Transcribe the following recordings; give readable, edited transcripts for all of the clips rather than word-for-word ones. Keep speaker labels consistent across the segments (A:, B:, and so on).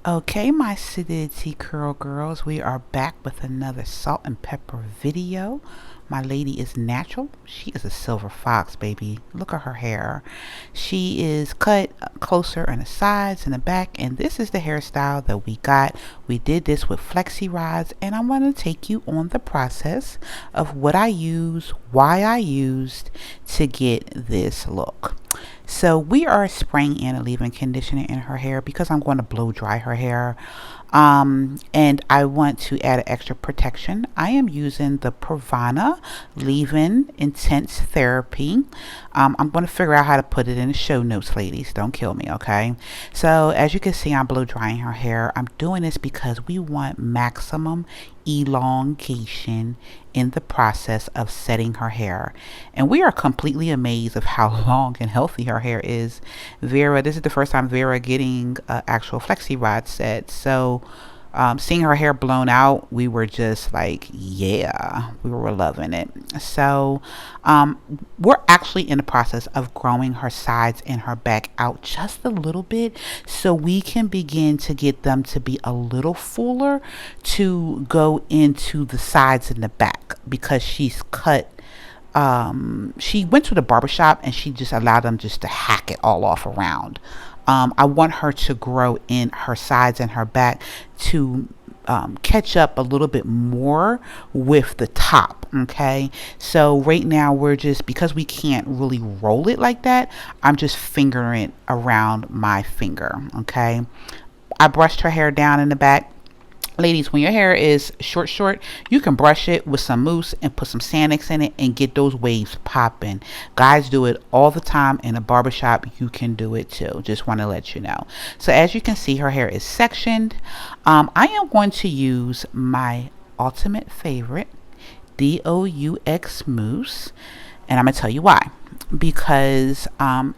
A: Okay, my Sidity curl girls, we are back with another salt and pepper video. My lady is natural. She is a silver fox, baby. Look at her hair. She is cut closer on the sides and the back, and this is the hairstyle that we got. We did this with flexi rods, and I want to take you on the process of what I use, why I used to get this look. So we are spraying in a leave-in conditioner in her hair because I'm going to blow dry her hair. And I want to add an extra protection. I am using the Pravana leave-in intense therapy. I'm going to figure out how to put it in the show notes, ladies. Don't kill me, okay? So as you can see, I'm blow drying her hair. I'm doing this because we want maximum elongation in the process of setting her hair, and we are completely amazed of how long and healthy her hair is. Vera, this is the first time Vera getting actual flexi rod set, so seeing her hair blown out, we were just like, yeah, we were loving it. So we're actually in the process of growing her sides and her back out just a little bit so we can begin to get them to be a little fuller to go into the sides and the back, because she's cut, she went to the barbershop and she just allowed them just to hack it all off around. I want her to grow in her sides and her back to catch up a little bit more with the top. Okay, so right now we're just, because we can't really roll it like that, I'm just fingering it around my finger. Okay, I brushed her hair down in the back. Ladies, when your hair is short, you can brush it with some mousse and put some Sanex in it and get those waves popping. Guys do it all the time in a barbershop. You can do it too. Just want to let you know. So as you can see, her hair is sectioned. I am going to use my ultimate favorite, Doux mousse, and I'm going to tell you why. Because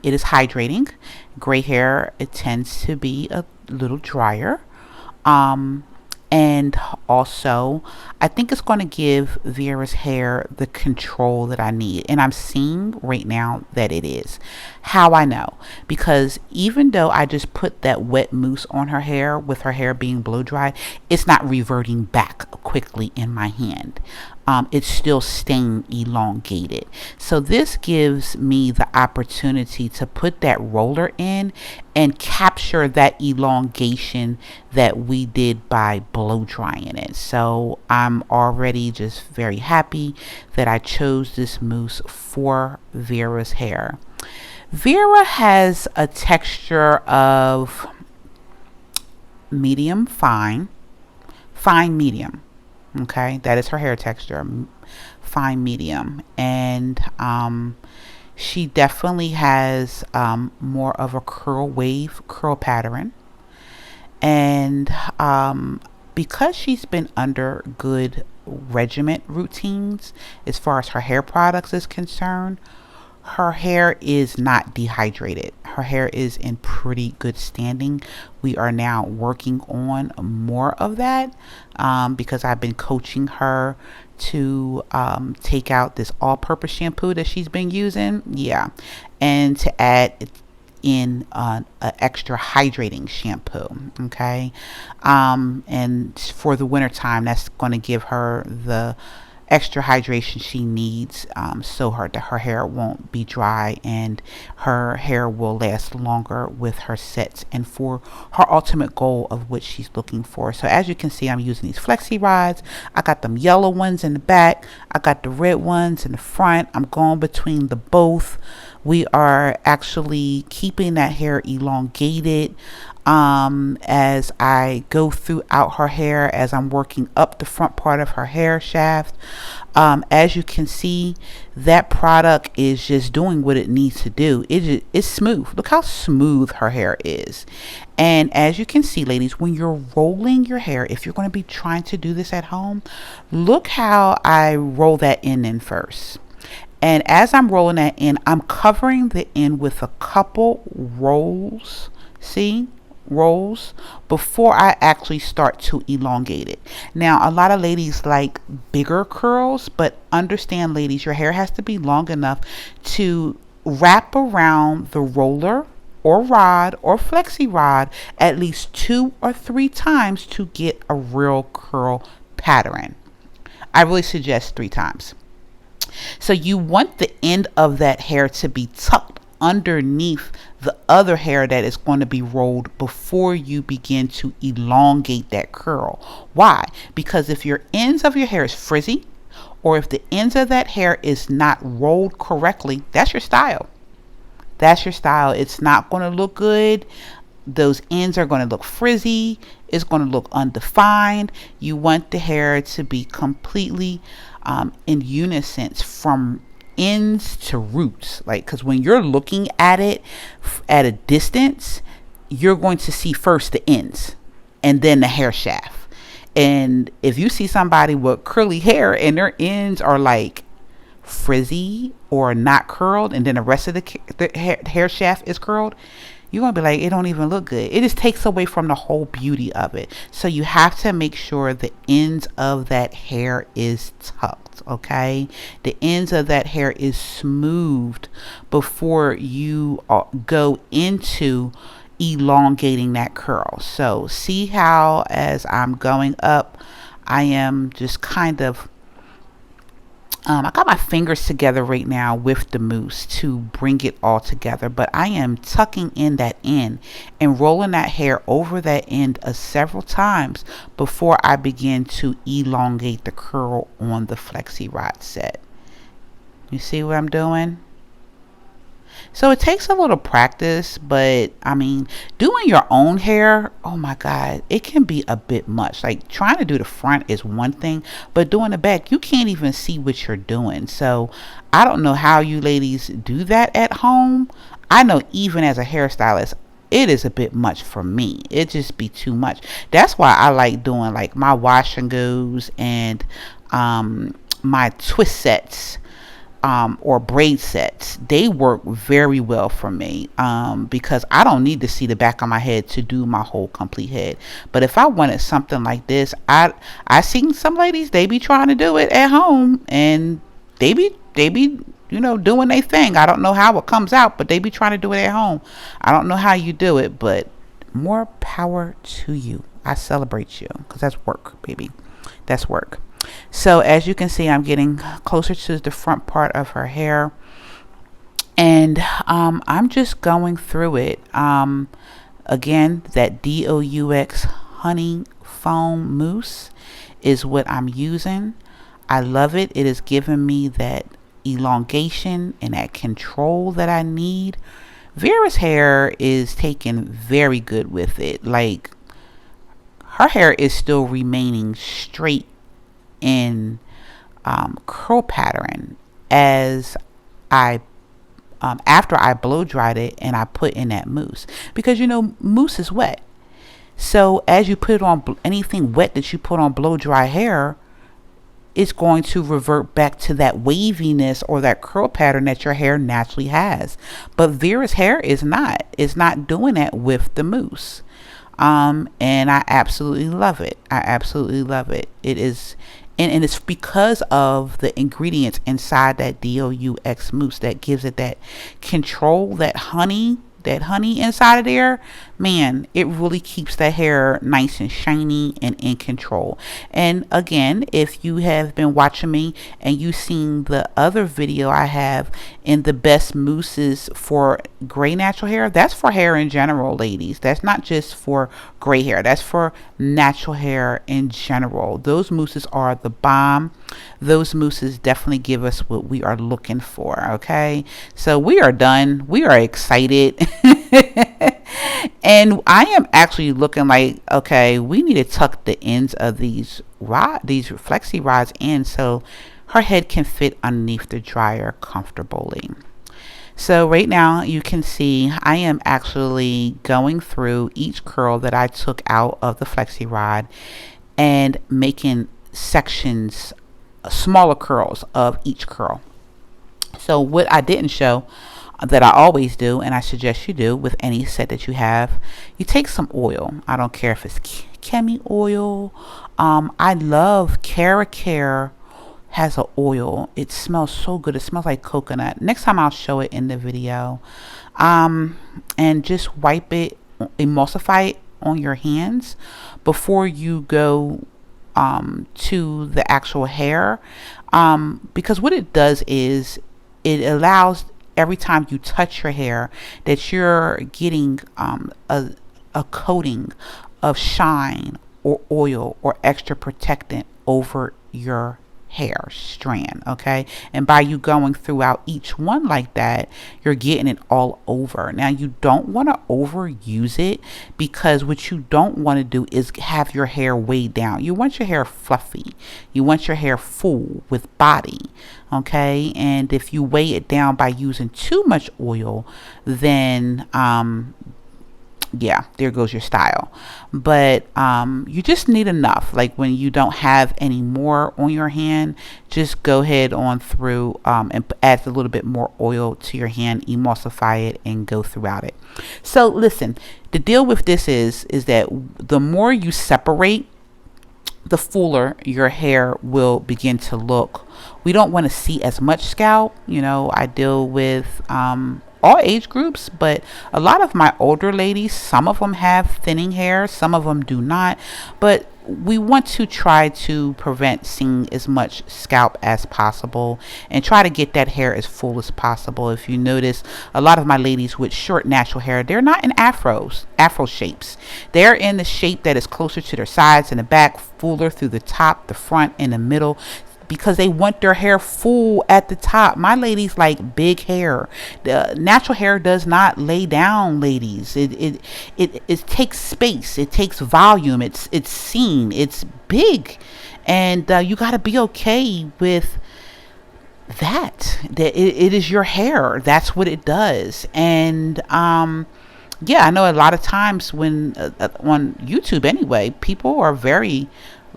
A: it is hydrating. Gray hair, it tends to be a little drier. And also, I think it's going to give Vera's hair the control that I need. And I'm seeing right now that it is. How I know? Because even though I just put that wet mousse on her hair with her hair being blow dried, it's not reverting back quickly in my hand. It's still staying elongated. So this gives me the opportunity to put that roller in and capture that elongation that we did by blow drying it. So I'm already just very happy that I chose this mousse for Vera's hair. Vera has a texture of medium fine, fine medium. Okay, that is her hair texture, fine medium. And she definitely has more of a curl pattern. And because she's been under good regiment routines as far as her hair products is concerned, her hair is not dehydrated. Her hair is in pretty good standing. We are now working on more of that because I've been coaching her to take out this all-purpose shampoo that she's been using, yeah, and to add in an extra hydrating shampoo. Okay, and for the winter time, that's going to give her the extra hydration she needs, so her hair won't be dry and her hair will last longer with her sets and for her ultimate goal of what she's looking for. So as you can see, I'm using these flexi rods. I got them yellow ones in the back, I got the red ones in the front. I'm going between the both. We are actually keeping that hair elongated as I go throughout her hair, as I'm working up the front part of her hair shaft. As you can see, that product is just doing what it needs to do. It's smooth. Look how smooth her hair is. And as you can see, ladies, when you're rolling your hair, if you're going to be trying to do this at home, look how I roll that in first. And as I'm rolling that in, I'm covering the end with a couple rolls. See? Rolls before I actually start to elongate it. Now, a lot of ladies like bigger curls, but understand, ladies, your hair has to be long enough to wrap around the roller or rod or flexi rod at least 2 or 3 times to get a real curl pattern. I really suggest 3 times. So you want the end of that hair to be tucked underneath the other hair that is going to be rolled before you begin to elongate that curl. Why? Because if your ends of your hair is frizzy, or if the ends of that hair is not rolled correctly, that's your style. That's your style. It's not going to look good. Those ends are going to look frizzy. It's going to look undefined. You want the hair to be completely in unison from ends to roots, like, because when you're looking at it at a distance, you're going to see first the ends and then the hair shaft. And if you see somebody with curly hair and their ends are like frizzy or not curled, and then the rest of the hair shaft is curled, you're gonna be like, it don't even look good. It just takes away from the whole beauty of it. So you have to make sure the ends of that hair is tucked, okay? The ends of that hair is smoothed before you go into elongating that curl. So see how as I'm going up, I am just kind of I got my fingers together right now with the mousse to bring it all together, but I am tucking in that end and rolling that hair over that end several times before I begin to elongate the curl on the flexi rod set. You see what I'm doing? So it takes a little practice, but I mean, doing your own hair, oh my God, it can be a bit much. Like trying to do the front is one thing, but doing the back, you can't even see what you're doing. So I don't know how you ladies do that at home. I know even as a hairstylist, it is a bit much for me. It just be too much. That's why I like doing like my wash and goes and my twist sets. Or braid sets. They work very well for me because I don't need to see the back of my head to do my whole complete head. But if I wanted something like this, I seen some ladies, they be trying to do it at home and they be you know, doing their thing. I don't know how it comes out, but they be trying to do it at home. I don't know how you do it, but more power to you. I celebrate you because that's work, baby. That's work. So as you can see, I'm getting closer to the front part of her hair, and I'm just going through it. Again, that Doux Honey Foam Mousse is what I'm using. I love it. It is giving me that elongation and that control that I need. Vera's hair is taking very good with it. Like her hair is still remaining straight in curl pattern as I after I blow dried it and I put in that mousse, because you know mousse is wet. So as you put it on anything wet that you put on blow dry hair, it's going to revert back to that waviness or that curl pattern that your hair naturally has. But Vera's hair is not. It's not doing that with the mousse. And I absolutely love it. I absolutely love it. It is, and it's because of the ingredients inside that Doux mousse that gives it that control, that honey inside of there. Man, it really keeps the hair nice and shiny and in control. And again, if you have been watching me and you've seen the other video I have in the best mousses for gray natural hair, that's for hair in general, ladies. That's not just for gray hair. That's for natural hair in general. Those mousses are the bomb. Those mousses definitely give us what we are looking for. Okay, so we are done. We are excited. And I am actually looking like, okay, we need to tuck the ends of these flexi rods in so her head can fit underneath the dryer comfortably. So right now you can see I am actually going through each curl that I took out of the flexi rod and making sections, smaller curls of each curl. So what I didn't show, that I always do, and I suggest you do with any set that you have, you take some oil. I don't care if it's Chemi oil. I love haircare has an oil. It smells so good. It smells like coconut. Next time I'll show it in the video. and just wipe it, emulsify it on your hands before you go to the actual hair, because what it does is it allows every time you touch your hair that you're getting a coating of shine or oil or extra protectant over your hair strand. Okay, and by you going throughout each one like that, you're getting it all over. Now you don't want to overuse it, because what you don't want to do is have your hair weighed down. You want your hair fluffy, you want your hair full with body. Okay, and if you weigh it down by using too much oil, then yeah, there goes your style. But you just need enough. Like when you don't have any more on your hand, just go ahead on through and add a little bit more oil to your hand, emulsify it, and go throughout it. So listen, the deal with this is that the more you separate, the fuller your hair will begin to look. We don't want to see as much scalp. I deal with all age groups, but a lot of my older ladies, some of them have thinning hair, some of them do not, but we want to try to prevent seeing as much scalp as possible and try to get that hair as full as possible. If you notice, a lot of my ladies with short natural hair, they're not in afro shapes. They're in the shape that is closer to their sides and the back, fuller through the top, the front, and the middle, because they want their hair full at the top. My ladies like big hair. The natural hair does not lay down, ladies. It takes space. It takes volume. It's seen. It's big, and you got to be okay with that. That it is your hair. That's what it does. And yeah, I know a lot of times when on YouTube anyway, people are very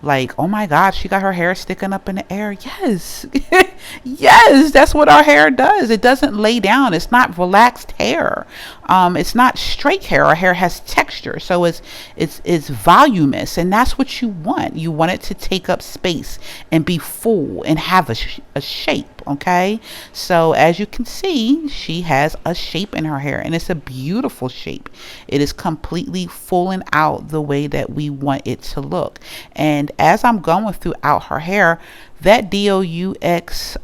A: like, oh my God, she got her hair sticking up in the air. Yes. Yes, that's what our hair does. It doesn't lay down. It's not relaxed hair. It's not straight hair. Our hair has texture, so it's voluminous, and that's what you want. You want it to take up space and be full and have a shape. Okay, so as you can see, she has a shape in her hair, and it's a beautiful shape. It is completely fulling out the way that we want it to look. And as I'm going throughout her hair, that Doux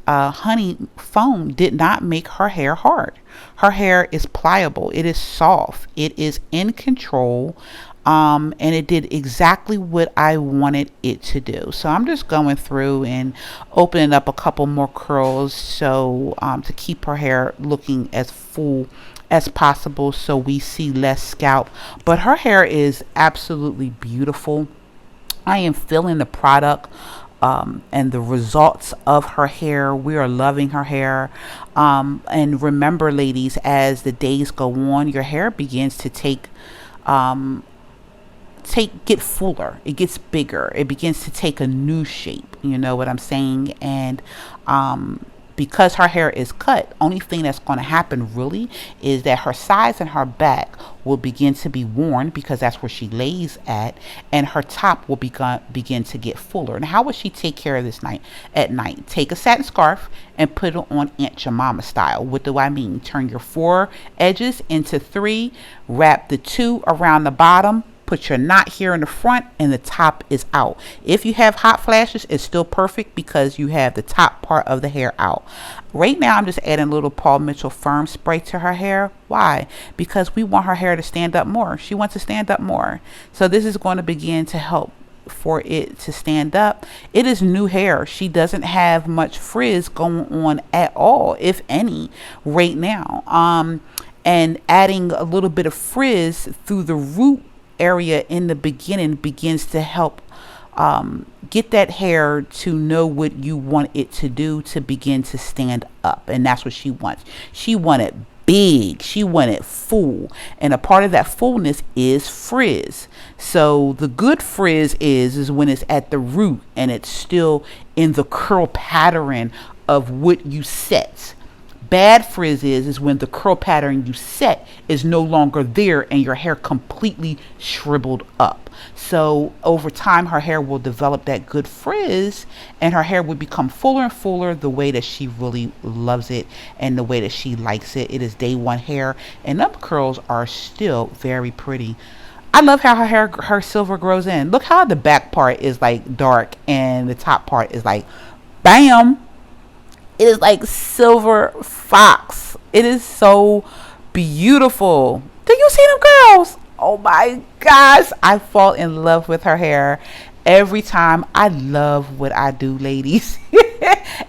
A: Honey foam did not make her hair hard. Her hair is pliable. It is soft. It is in control. And it did exactly what I wanted it to do. So I'm just going through and opening up a couple more curls, so to keep her hair looking as full as possible, so we see less scalp. But her hair is absolutely beautiful. I am feeling the product and the results of her hair. We are loving her hair. And remember, ladies, as the days go on, your hair begins to get fuller. It gets bigger. It begins to take a new shape. You know what I'm saying? And because her hair is cut, only thing that's going to happen really is that her sides and her back will begin to be worn, because that's where she lays at, and her top will begin to get fuller. And how would she take care of this at night? Take a satin scarf and put it on Aunt Jemima style. What do I mean? Turn your 4 edges into 3, wrap the 2 around the bottom, put your knot here in the front, and the top is out. If you have hot flashes, it's still perfect because you have the top part of the hair out. Right now, I'm just adding a little Paul Mitchell Firm spray to her hair. Why? Because we want her hair to stand up more. She wants to stand up more. So this is going to begin to help for it to stand up. It is new hair. She doesn't have much frizz going on at all, if any, right now. And adding a little bit of frizz through the root area in the beginning begins to help get that hair to know what you want it to do to begin to stand up. And that's what she wants. She wanted big, she wanted full, and a part of that fullness is frizz. So the good frizz is when it's at the root and it's still in the curl pattern of what you set. Bad frizz is when the curl pattern you set is no longer there and your hair completely shriveled up. So over time her hair will develop that good frizz, and her hair will become fuller and fuller the way that she really loves it and the way that she likes it. It is day one hair, and them curls are still very pretty. I love how her silver grows in. Look how the back part is like dark and the top part is like bam. It is like silver fox. It is so beautiful. Do you see them girls? Oh my gosh. I fall in love with her hair every time. I love what I do, ladies.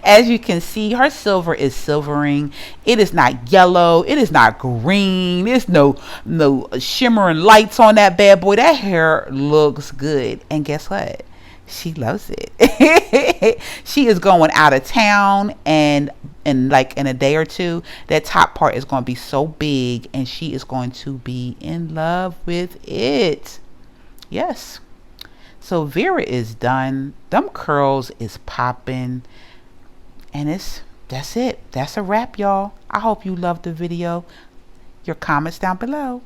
A: As you can see, her silver is silvering. It is not yellow. It is not green. There's no shimmering lights on that bad boy. That hair looks good. And guess what? She loves it. She is going out of town, and like in a day or two, that top part is going to be so big and she is going to be in love with it. Yes. So Vera is done. Them curls is popping. And that's it. That's a wrap, y'all. I hope you loved the video. Your comments down below.